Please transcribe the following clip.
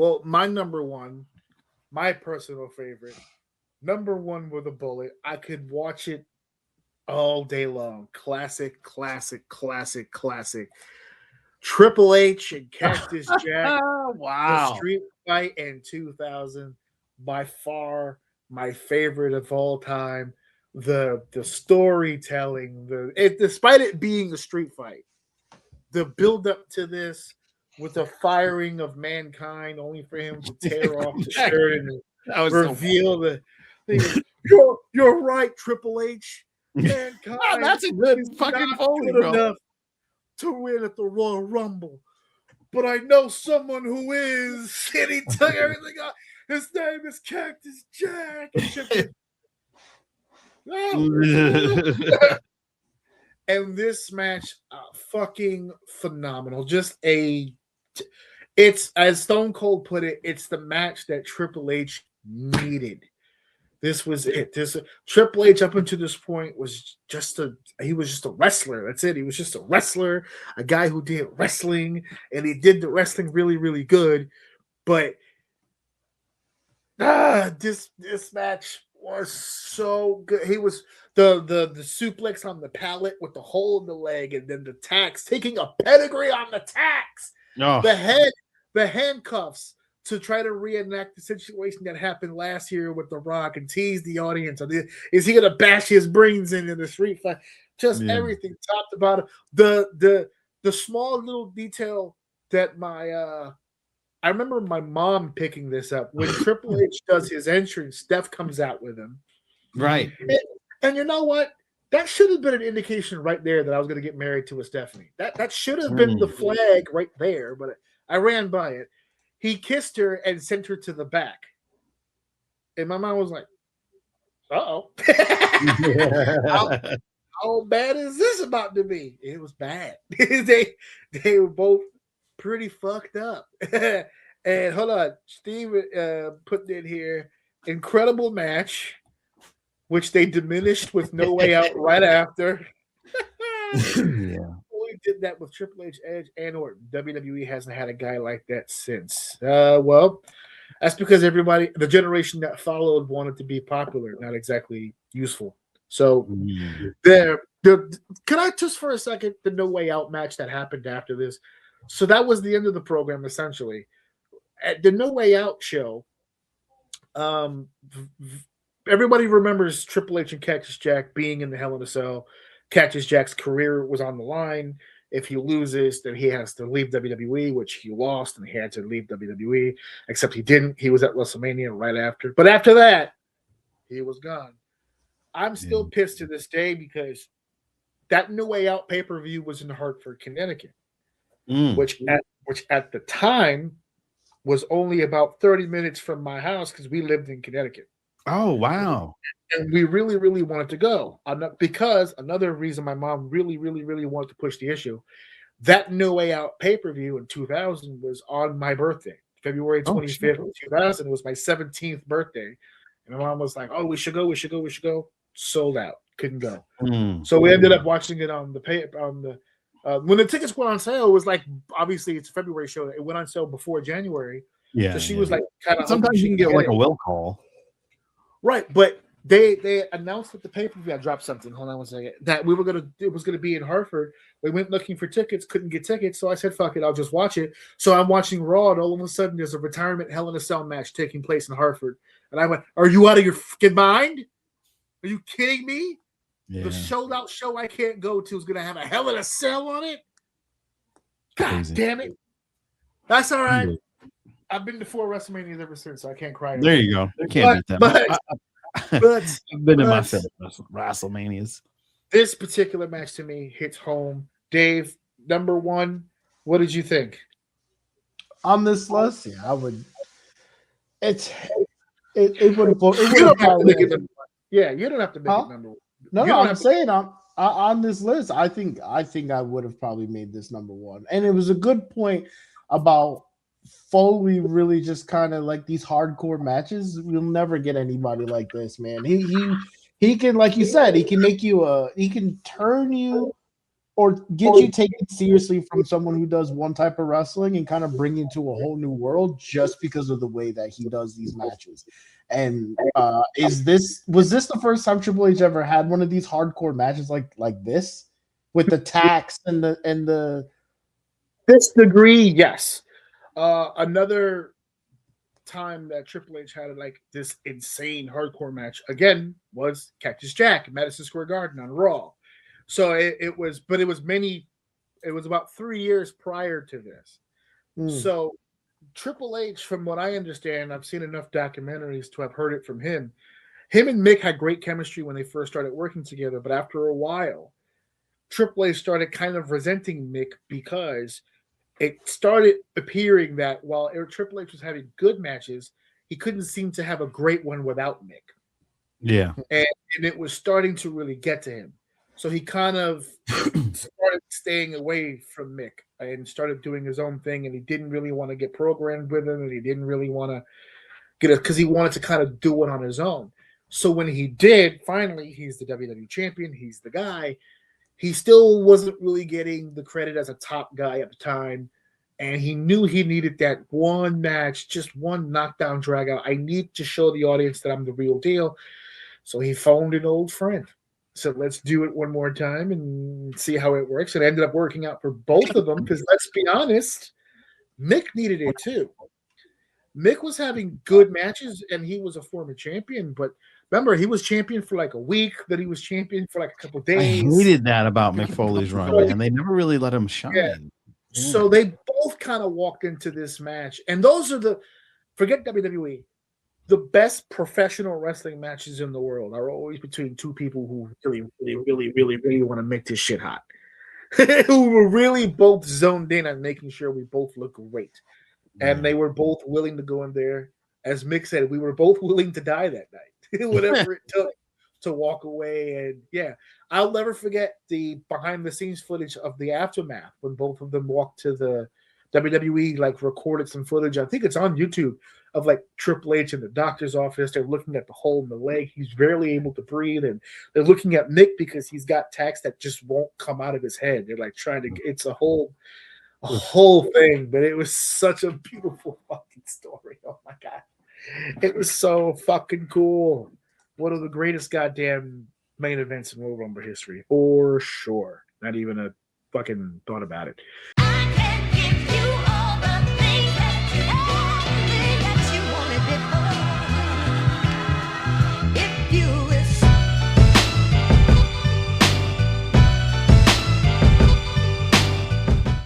Well, my number one, my personal favorite, number one with a bullet. I could watch it all day long. Classic, classic, classic, classic. Triple H and Cactus Jack, the Wow. street fight in 2000, by far my favorite of all time. The storytelling, despite it being a street fight, the build up to this with the firing of mankind, only for him to tear off the shirt and That was reveal the thing. You're right, Triple H. Mankind that's a good is fucking not Foley, good bro. enough to win at the Royal Rumble. But I know someone who is. And he took everything out. His name is Cactus Jack. And this match, fucking phenomenal. It's, as Stone Cold put it, it's the match that Triple H needed. This was it. Triple H up until this point was just a wrestler. That's it. He was just a wrestler, a guy who did wrestling, and he did the wrestling really, really good. But this match was so good. He was the suplex on the pallet with the hole in the leg, and then the tacks, taking a pedigree on the tacks. Oh. The handcuffs to try to reenact the situation that happened last year with The Rock and tease the audience. Is he going to bash his brains in the street fight? Just everything talked about it. The small little detail that I remember my mom picking this up when Triple H does his entrance. Steph comes out with him, right? And you know what? That should have been an indication right there that I was going to get married to a Stephanie. That should have been the flag right there, but I ran by it. He kissed her and sent her to the back. And my mom was like, uh-oh. How bad is this about to be? It was bad. They were both pretty fucked up. And hold on. Steve put in here, incredible match, which they diminished with No Way Out right after. We did that with Triple H, Edge, and Orton. WWE hasn't had a guy like that since. Well, that's because the generation that followed wanted to be popular, not exactly useful. So can I just for a second, the No Way Out match that happened after this. So that was the end of the program, essentially. At the No Way Out show, everybody remembers Triple H and Cactus Jack being in the Hell in a Cell. Cactus Jack's career was on the line. If he loses, then he has to leave WWE, which he lost, and he had to leave WWE, except he didn't. He was at WrestleMania right after. But after that, he was gone. I'm still pissed to this day because that No Way Out pay-per-view was in Hartford, Connecticut, which at the time was only about 30 minutes from my house because we lived in Connecticut. Oh, wow. And we really, really wanted to go. Because another reason my mom really, really, really wanted to push the issue, that No Way Out pay-per-view in 2000 was on my birthday. February 25th, 2000 was my 17th birthday. And my mom was like, oh, we should go. Sold out. Couldn't go. So we ended up watching it on when the tickets went on sale, it was like, obviously it's a February show. It went on sale before January. Yeah. So she was like, kind of. Sometimes you can get like a will call. Right. But they announced at the pay-per-view, I dropped something. Hold on one second. That it was gonna be in Hartford. We went looking for tickets, couldn't get tickets. So I said, fuck it, I'll just watch it. So I'm watching Raw, and all of a sudden there's a retirement Hell in a Cell match taking place in Hartford. And I went, are you out of your fucking mind? Are you kidding me? Yeah. The sold-out show I can't go to is gonna have a Hell in a Cell on it. God damn it. That's all right. I've been to 4 WrestleManias ever since, so I can't cry. There you go. I can't beat that. I've been in my fill of WrestleManias. This particular match to me hits home. Dave, number one, what did you think? On this list, yeah, I would. It would have. Yeah, you don't have to make it number one. No, I'm saying on this list, I think I would have probably made this number one. And it was a good point about Foley really just kind of like these hardcore matches. We'll never get anybody like this, man. He can, like you said, he can make you he can turn you or get you taken seriously from someone who does one type of wrestling and kind of bring you to a whole new world just because of the way that he does these matches. And was this the first time Triple H ever had one of these hardcore matches like this with the tax and the this degree? Yes. Another time that Triple H had like this insane hardcore match again was Cactus Jack at Madison Square Garden on Raw. So it was about 3 years prior to this. So Triple H, from what I understand, I've seen enough documentaries to have heard it from him. Him and Mick had great chemistry when they first started working together, but after a while, Triple H started kind of resenting Mick because it started appearing that while Triple H was having good matches, he couldn't seem to have a great one without Mick. Yeah. And it was starting to really get to him. So he kind of started staying away from Mick and started doing his own thing. And he didn't really want to get programmed with him. And he didn't really want to get it because he wanted to kind of do it on his own. So when he did, finally, he's the WWE champion. He's the guy. He still wasn't really getting the credit as a top guy at the time. And he knew he needed that one match, just one knockdown drag out. I need to show the audience that I'm the real deal. So he phoned an old friend. Said, let's do it one more time and see how it works. It ended up working out for both of them because let's be honest, Mick needed it too. Mick was having good matches and he was a former champion, but remember, he was champion for like a week, then he was champion for like a couple days. I hated that about Mick Foley's run, man. They never really let him shine. Yeah. So they both kind of walked into this match, and those are forget WWE. The best professional wrestling matches in the world are always between two people who really want to make this shit hot. Who were really both zoned in on making sure we both look great. And they were both willing to go in there. As Mick said, we were both willing to die that night. Whatever it took to walk away. And yeah, I'll never forget the behind the scenes footage of the aftermath when both of them walked to the WWE, like recorded some footage. I think it's on YouTube of like Triple H in the doctor's office. They're looking at the hole in the leg. He's barely able to breathe. And they're looking at Mick because he's got tacks that just won't come out of his head. They're like trying to, it's a whole thing, but it was such a beautiful fucking story. Oh my God. It was so fucking cool. One of the greatest goddamn main events in Royal Rumble history, for sure. Not even a fucking thought about it.